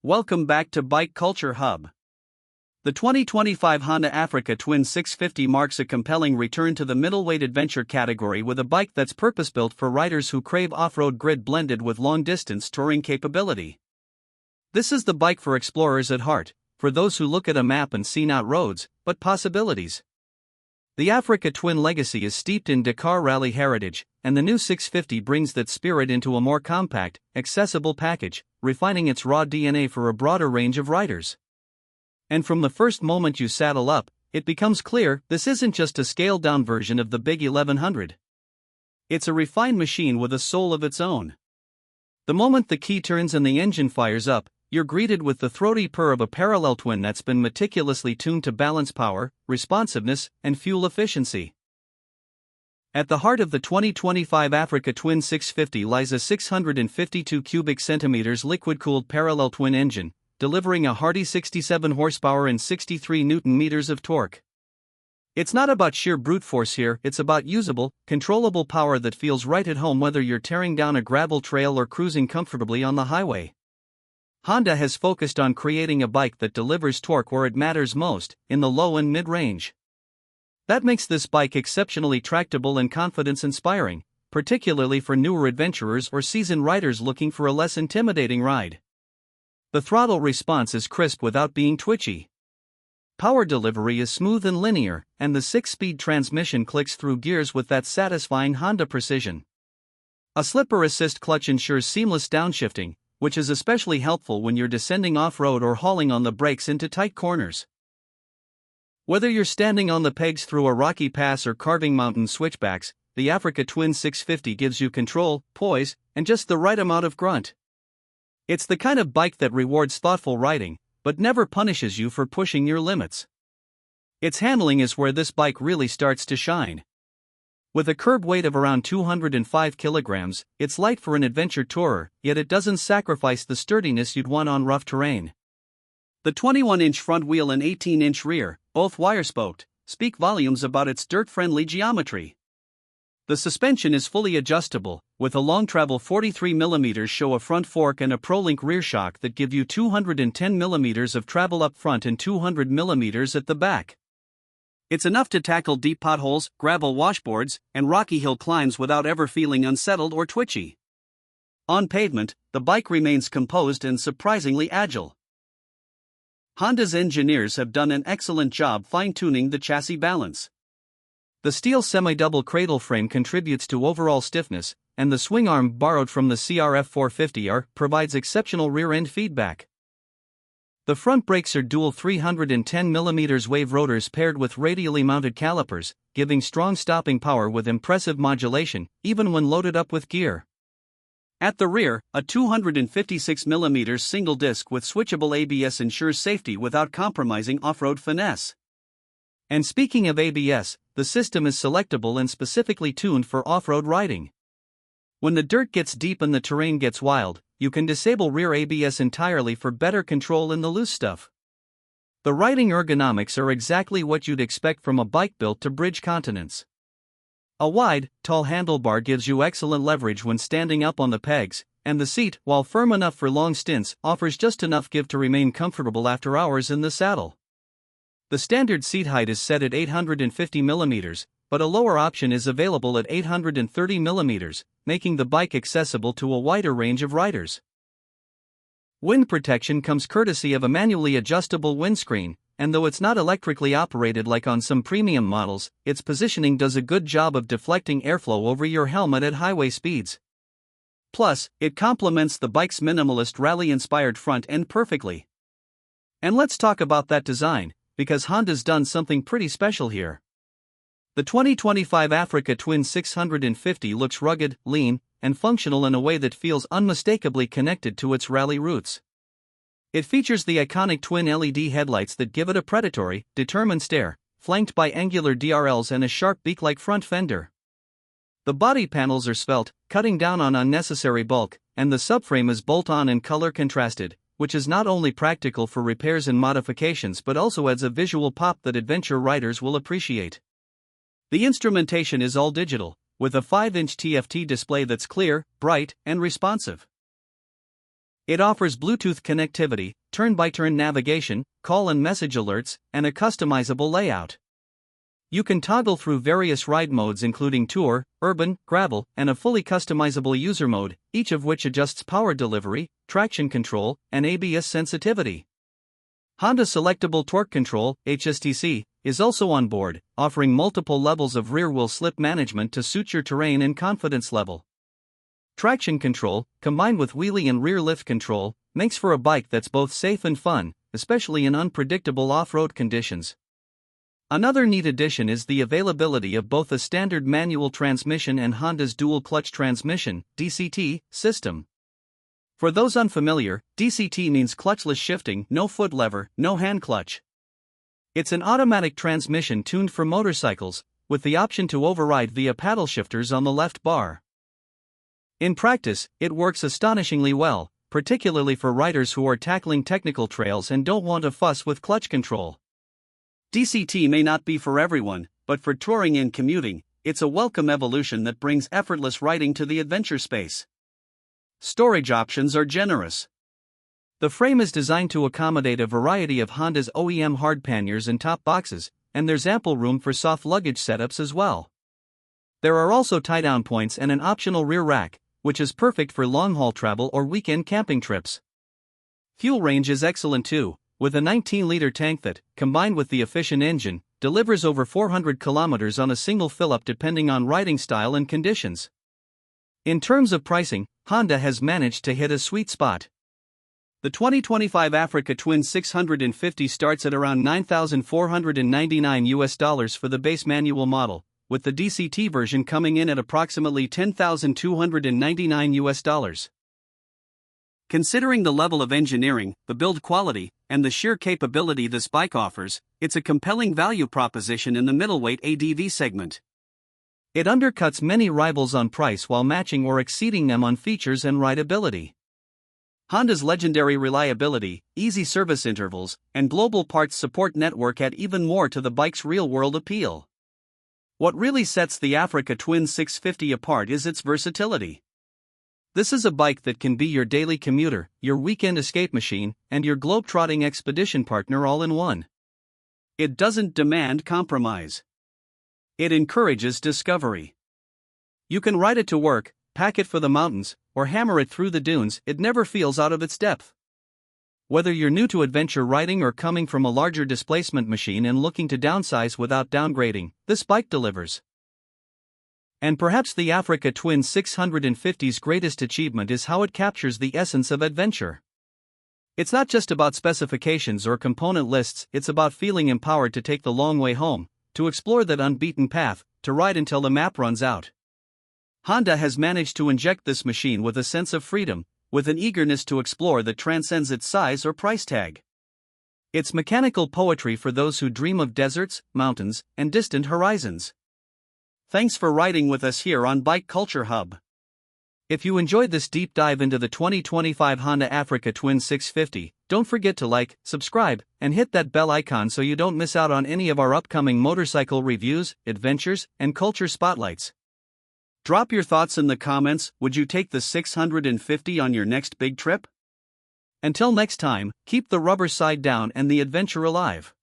Welcome back to Bike Culture Hub. The 2025 Honda Africa Twin 650 marks a compelling return to the middleweight adventure category with a bike that's purpose-built for riders who crave off-road grit blended with long-distance touring capability. This is the bike for explorers at heart, for those who look at a map and see not roads, but possibilities. The Africa Twin legacy is steeped in Dakar rally heritage, and the new 650 brings that spirit into a more compact, accessible package, refining its raw DNA for a broader range of riders. And from the first moment you saddle up, it becomes clear this isn't just a scaled-down version of the big 1100. It's a refined machine with a soul of its own. The moment the key turns and the engine fires up, you're greeted with the throaty purr of a parallel twin that's been meticulously tuned to balance power, responsiveness, and fuel efficiency. At the heart of the 2025 Africa Twin 650 lies a 652 cubic centimeters liquid-cooled parallel twin engine, delivering a hearty 67 horsepower and 63 newton-meters of torque. It's not about sheer brute force here, it's about usable, controllable power that feels right at home whether you're tearing down a gravel trail or cruising comfortably on the highway. Honda has focused on creating a bike that delivers torque where it matters most, in the low and mid-range. That makes this bike exceptionally tractable and confidence-inspiring, particularly for newer adventurers or seasoned riders looking for a less intimidating ride. The throttle response is crisp without being twitchy. Power delivery is smooth and linear, and the 6-speed transmission clicks through gears with that satisfying Honda precision. A slipper assist clutch ensures seamless downshifting, which is especially helpful when you're descending off-road or hauling on the brakes into tight corners. Whether you're standing on the pegs through a rocky pass or carving mountain switchbacks, the Africa Twin 650 gives you control, poise, and just the right amount of grunt. It's the kind of bike that rewards thoughtful riding, but never punishes you for pushing your limits. Its handling is where this bike really starts to shine. With a curb weight of around 205 kilograms, it's light for an adventure tourer, yet it doesn't sacrifice the sturdiness you'd want on rough terrain. The 21-inch front wheel and 18-inch rear, both wire-spoked, speak volumes about its dirt-friendly geometry. The suspension is fully adjustable, with a long-travel 43mm Showa front fork and a ProLink rear shock that give you 210mm of travel up front and 200mm at the back. It's enough to tackle deep potholes, gravel washboards, and rocky hill climbs without ever feeling unsettled or twitchy. On pavement, the bike remains composed and surprisingly agile. Honda's engineers have done an excellent job fine-tuning the chassis balance. The steel semi-double cradle frame contributes to overall stiffness, and the swing arm borrowed from the CRF 450R provides exceptional rear-end feedback. The front brakes are dual 310mm wave rotors paired with radially mounted calipers, giving strong stopping power with impressive modulation, even when loaded up with gear. At the rear, a 256mm single disc with switchable ABS ensures safety without compromising off-road finesse. And speaking of ABS, the system is selectable and specifically tuned for off-road riding. When the dirt gets deep and the terrain gets wild, you can disable rear ABS entirely for better control in the loose stuff. The riding ergonomics are exactly what you'd expect from a bike built to bridge continents. A wide, tall handlebar gives you excellent leverage when standing up on the pegs, and the seat, while firm enough for long stints, offers just enough give to remain comfortable after hours in the saddle. The standard seat height is set at 850mm, but a lower option is available at 830mm, making the bike accessible to a wider range of riders. Wind protection comes courtesy of a manually adjustable windscreen, and though it's not electrically operated like on some premium models, its positioning does a good job of deflecting airflow over your helmet at highway speeds. Plus, it complements the bike's minimalist rally-inspired front end perfectly. And let's talk about that design, because Honda's done something pretty special here. The 2025 Africa Twin 650 looks rugged, lean, and functional in a way that feels unmistakably connected to its rally roots. It features the iconic twin LED headlights that give it a predatory, determined stare, flanked by angular DRLs and a sharp beak-like front fender. The body panels are svelte, cutting down on unnecessary bulk, and the subframe is bolt-on and color-contrasted, which is not only practical for repairs and modifications but also adds a visual pop that adventure riders will appreciate. The instrumentation is all digital, with a 5-inch TFT display that's clear, bright, and responsive. It offers Bluetooth connectivity, turn-by-turn navigation, call and message alerts, and a customizable layout. You can toggle through various ride modes including Tour, Urban, Gravel, and a fully customizable user mode, each of which adjusts power delivery, traction control, and ABS sensitivity. Honda Selectable Torque Control, HSTC, is also on board, offering multiple levels of rear-wheel slip management to suit your terrain and confidence level. Traction control, combined with wheelie and rear lift control, makes for a bike that's both safe and fun, especially in unpredictable off-road conditions. Another neat addition is the availability of both a standard manual transmission and Honda's dual-clutch transmission (DCT) system. For those unfamiliar, DCT means clutchless shifting, no foot lever, no hand clutch. It's an automatic transmission tuned for motorcycles, with the option to override via paddle shifters on the left bar. In practice, it works astonishingly well, particularly for riders who are tackling technical trails and don't want to fuss with clutch control. DCT may not be for everyone, but for touring and commuting, it's a welcome evolution that brings effortless riding to the adventure space. Storage options are generous. The frame is designed to accommodate a variety of Honda's OEM hard panniers and top boxes, and there's ample room for soft luggage setups as well. There are also tie-down points and an optional rear rack, which is perfect for long-haul travel or weekend camping trips. Fuel range is excellent too, with a 19-liter tank that, combined with the efficient engine, delivers over 400 kilometers on a single fill-up depending on riding style and conditions. In terms of pricing, Honda has managed to hit a sweet spot. The 2025 Africa Twin 650 starts at around $9,499 for the base manual model, with the DCT version coming in at approximately $10,299. Considering the level of engineering, the build quality, and the sheer capability this bike offers, it's a compelling value proposition in the middleweight ADV segment. It undercuts many rivals on price while matching or exceeding them on features and rideability. Honda's legendary reliability, easy service intervals, and global parts support network add even more to the bike's real-world appeal. What really sets the Africa Twin 650 apart is its versatility. This is a bike that can be your daily commuter, your weekend escape machine, and your globe-trotting expedition partner all in one. It doesn't demand compromise. It encourages discovery. You can ride it to work, pack it for the mountains, or hammer it through the dunes. It never feels out of its depth. Whether you're new to adventure riding or coming from a larger displacement machine and looking to downsize without downgrading, this bike delivers. And perhaps the Africa Twin 650's greatest achievement is how it captures the essence of adventure. It's not just about specifications or component lists, it's about feeling empowered to take the long way home, to explore that unbeaten path, to ride until the map runs out. Honda has managed to inject this machine with a sense of freedom, with an eagerness to explore that transcends its size or price tag. It's mechanical poetry for those who dream of deserts, mountains, and distant horizons. Thanks for riding with us here on Bike Culture Hub. If you enjoyed this deep dive into the 2025 Honda Africa Twin 650, don't forget to like, subscribe, and hit that bell icon so you don't miss out on any of our upcoming motorcycle reviews, adventures, and culture spotlights. Drop your thoughts in the comments. Would you take the 650 on your next big trip? Until next time, keep the rubber side down and the adventure alive.